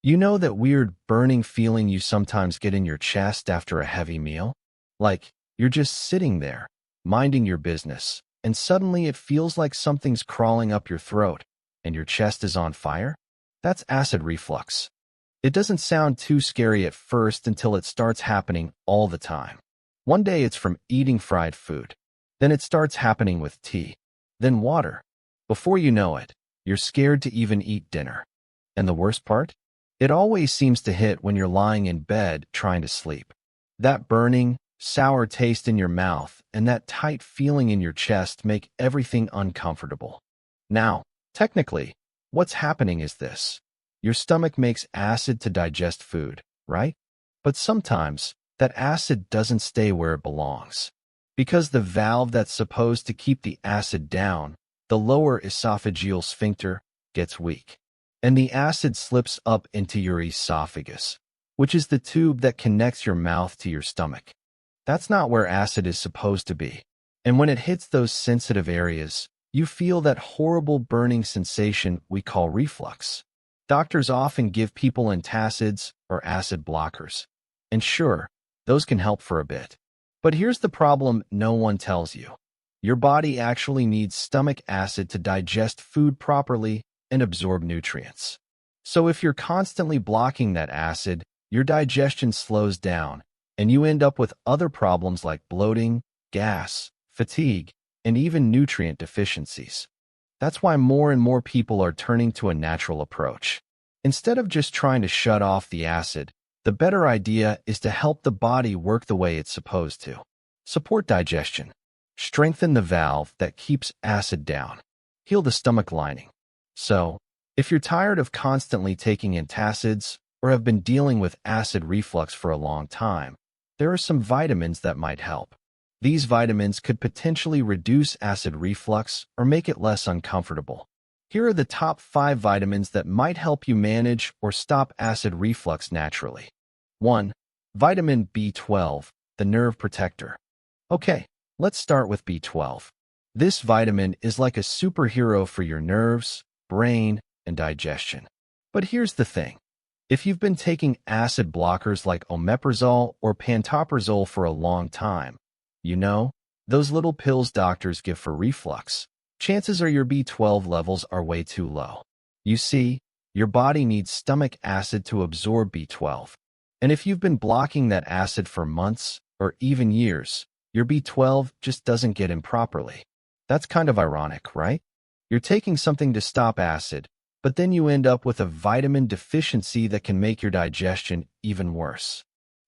You know that weird burning feeling you sometimes get in your chest after a heavy meal? Like, you're just sitting there, minding your business, and suddenly it feels like something's crawling up your throat, and your chest is on fire? That's acid reflux. It doesn't sound too scary at first until it starts happening all the time. One day it's from eating fried food. Then it starts happening with tea. Then water. Before you know it, you're scared to even eat dinner. And the worst part? It always seems to hit when you're lying in bed trying to sleep. That burning, sour taste in your mouth and that tight feeling in your chest make everything uncomfortable. Now, technically, what's happening is this. Your stomach makes acid to digest food, right? But sometimes, that acid doesn't stay where it belongs. Because the valve that's supposed to keep the acid down, the lower esophageal sphincter, gets weak. And the acid slips up into your esophagus, which is the tube that connects your mouth to your stomach. That's not where acid is supposed to be. And when it hits those sensitive areas, you feel that horrible burning sensation we call reflux. Doctors often give people antacids or acid blockers. And sure, those can help for a bit. But here's the problem no one tells you. Your body actually needs stomach acid to digest food properly and absorb nutrients. So if you're constantly blocking that acid, your digestion slows down, and you end up with other problems like bloating, gas, fatigue, and even nutrient deficiencies. That's why more and more people are turning to a natural approach. Instead of just trying to shut off the acid, the better idea is to help the body work the way it's supposed to. Support digestion. Strengthen the valve that keeps acid down. Heal the stomach lining. So, if you're tired of constantly taking antacids or have been dealing with acid reflux for a long time, there are some vitamins that might help. These vitamins could potentially reduce acid reflux or make it less uncomfortable. Here are the top 5 vitamins that might help you manage or stop acid reflux naturally. 1. Vitamin B12, the nerve protector. Okay, let's start with B12. This vitamin is like a superhero for your nerves, brain, and digestion. But here's the thing. If you've been taking acid blockers like omeprazole or pantoprazole for a long time, those little pills doctors give for reflux, chances are your B12 levels are way too low. You see, your body needs stomach acid to absorb B12. And if you've been blocking that acid for months or even years, your B12 just doesn't get in properly. That's kind of ironic, right? You're taking something to stop acid, but then you end up with a vitamin deficiency that can make your digestion even worse.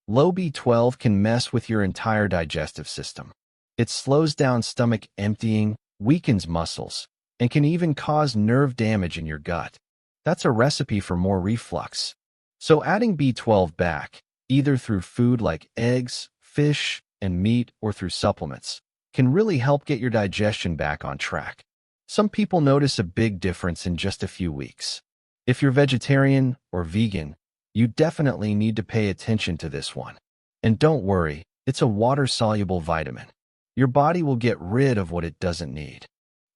Low B12 can mess with your entire digestive system. It slows down stomach emptying, weakens muscles, and can even cause nerve damage in your gut. That's a recipe for more reflux. So adding B12 back, either through food like eggs, fish, and meat, or through supplements, can really help get your digestion back on track. Some people notice a big difference in just a few weeks. If you're vegetarian or vegan, you definitely need to pay attention to this one. And don't worry, it's a water-soluble vitamin. Your body will get rid of what it doesn't need.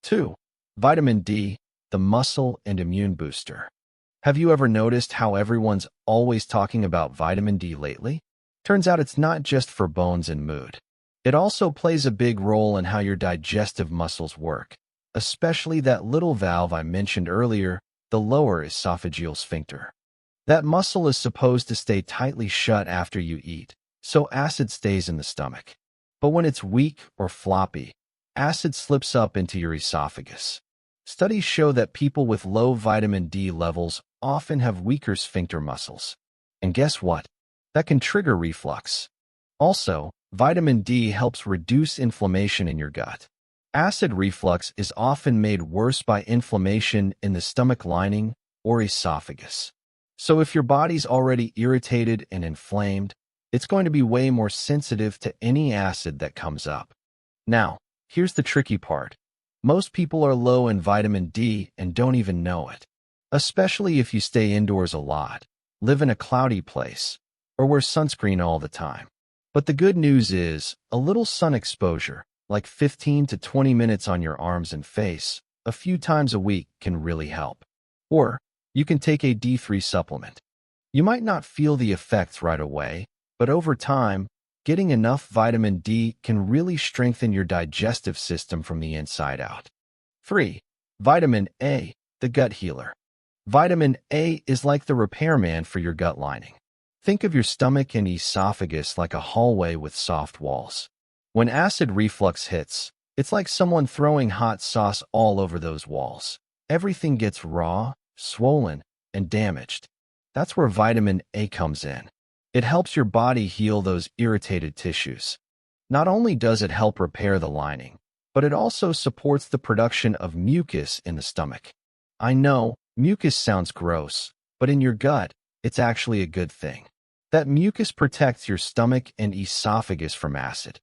2. Vitamin D, the muscle and immune booster. Have you ever noticed how everyone's always talking about vitamin D lately? Turns out it's not just for bones and mood. It also plays a big role in how your digestive muscles work, especially that little valve I mentioned earlier, the lower esophageal sphincter. That muscle is supposed to stay tightly shut after you eat, so acid stays in the stomach. But when it's weak or floppy, acid slips up into your esophagus. Studies show that people with low vitamin D levels often have weaker sphincter muscles. And guess what? That can trigger reflux. Also, vitamin D helps reduce inflammation in your gut. Acid reflux is often made worse by inflammation in the stomach lining or esophagus. So if your body's already irritated and inflamed, it's going to be way more sensitive to any acid that comes up. Now, here's the tricky part. Most people are low in vitamin D and don't even know it, especially if you stay indoors a lot, live in a cloudy place, or wear sunscreen all the time. But the good news is, a little sun exposure, like 15 to 20 minutes on your arms and face, a few times a week can really help. Or, you can take a D3 supplement. You might not feel the effects right away, but over time, getting enough vitamin D can really strengthen your digestive system from the inside out. 3. Vitamin A, the gut healer. Vitamin A is like the repairman for your gut lining. Think of your stomach and esophagus like a hallway with soft walls. When acid reflux hits, it's like someone throwing hot sauce all over those walls. Everything gets raw, swollen, and damaged. That's where vitamin A comes in. It helps your body heal those irritated tissues. Not only does it help repair the lining, but it also supports the production of mucus in the stomach. I know, mucus sounds gross, but in your gut, it's actually a good thing. That mucus protects your stomach and esophagus from acid.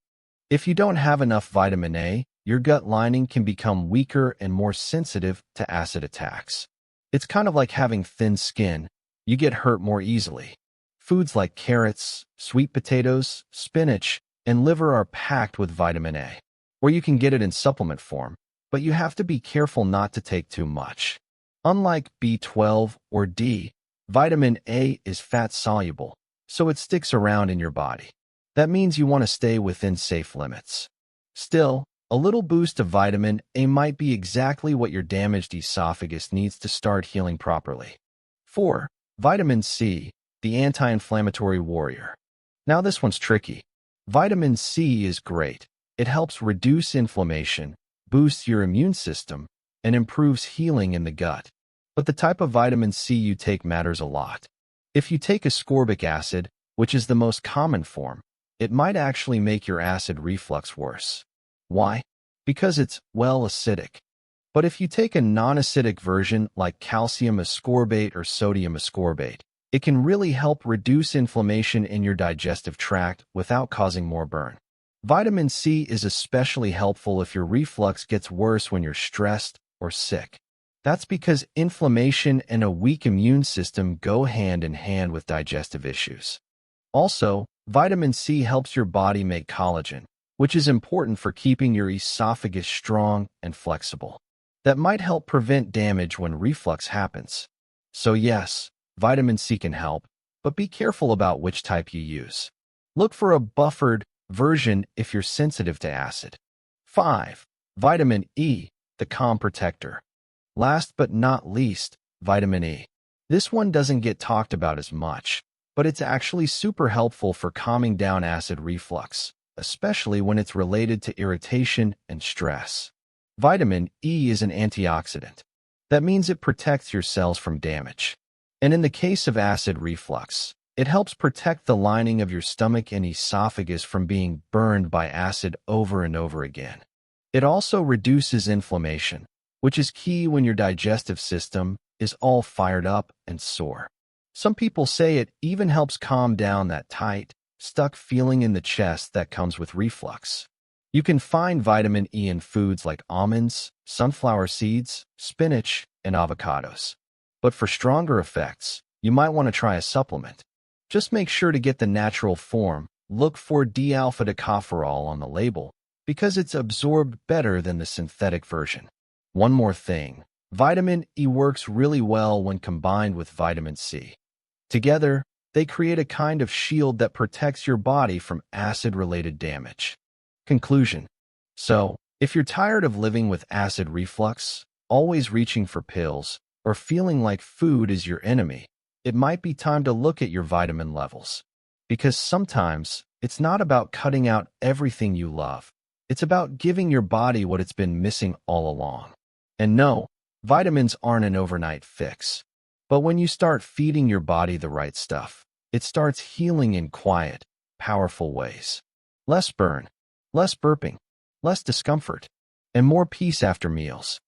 If you don't have enough vitamin A, your gut lining can become weaker and more sensitive to acid attacks. It's kind of like having thin skin. You get hurt more easily. Foods like carrots, sweet potatoes, spinach, and liver are packed with vitamin A, where you can get it in supplement form, but you have to be careful not to take too much. Unlike B12 or D, vitamin A is fat-soluble, so it sticks around in your body. That means you want to stay within safe limits. Still, a little boost of vitamin A might be exactly what your damaged esophagus needs to start healing properly. 4. Vitamin C, the anti-inflammatory warrior. Now this one's tricky. Vitamin C is great. It helps reduce inflammation, boosts your immune system, and improves healing in the gut. But the type of vitamin C you take matters a lot. If you take ascorbic acid, which is the most common form, it might actually make your acid reflux worse. Why? Because it's, well, acidic. But if you take a non-acidic version like calcium ascorbate or sodium ascorbate, it can really help reduce inflammation in your digestive tract without causing more burn. Vitamin C is especially helpful if your reflux gets worse when you're stressed or sick. That's because inflammation and a weak immune system go hand in hand with digestive issues. Also, vitamin C helps your body make collagen, which is important for keeping your esophagus strong and flexible. That might help prevent damage when reflux happens. So yes, vitamin C can help, but be careful about which type you use. Look for a buffered version if you're sensitive to acid. 5. Vitamin E, the calm protector. Last but not least, vitamin E. This one doesn't get talked about as much, but it's actually super helpful for calming down acid reflux, especially when it's related to irritation and stress. Vitamin E is an antioxidant. That means it protects your cells from damage. And in the case of acid reflux, it helps protect the lining of your stomach and esophagus from being burned by acid over and over again. It also reduces inflammation, which is key when your digestive system is all fired up and sore. Some people say it even helps calm down that tight, stuck feeling in the chest that comes with reflux. You can find vitamin E in foods like almonds, sunflower seeds, spinach, and avocados. But for stronger effects, you might want to try a supplement. Just make sure to get the natural form. Look for D-alpha-tocopherol on the label, because it's absorbed better than the synthetic version. One more thing, vitamin E works really well when combined with vitamin C. Together, they create a kind of shield that protects your body from acid-related damage. Conclusion. So, if you're tired of living with acid reflux, always reaching for pills, or feeling like food is your enemy, it might be time to look at your vitamin levels. Because sometimes, it's not about cutting out everything you love. It's about giving your body what it's been missing all along. And no, vitamins aren't an overnight fix. But when you start feeding your body the right stuff, it starts healing in quiet, powerful ways. Less burn, less burping, less discomfort, and more peace after meals.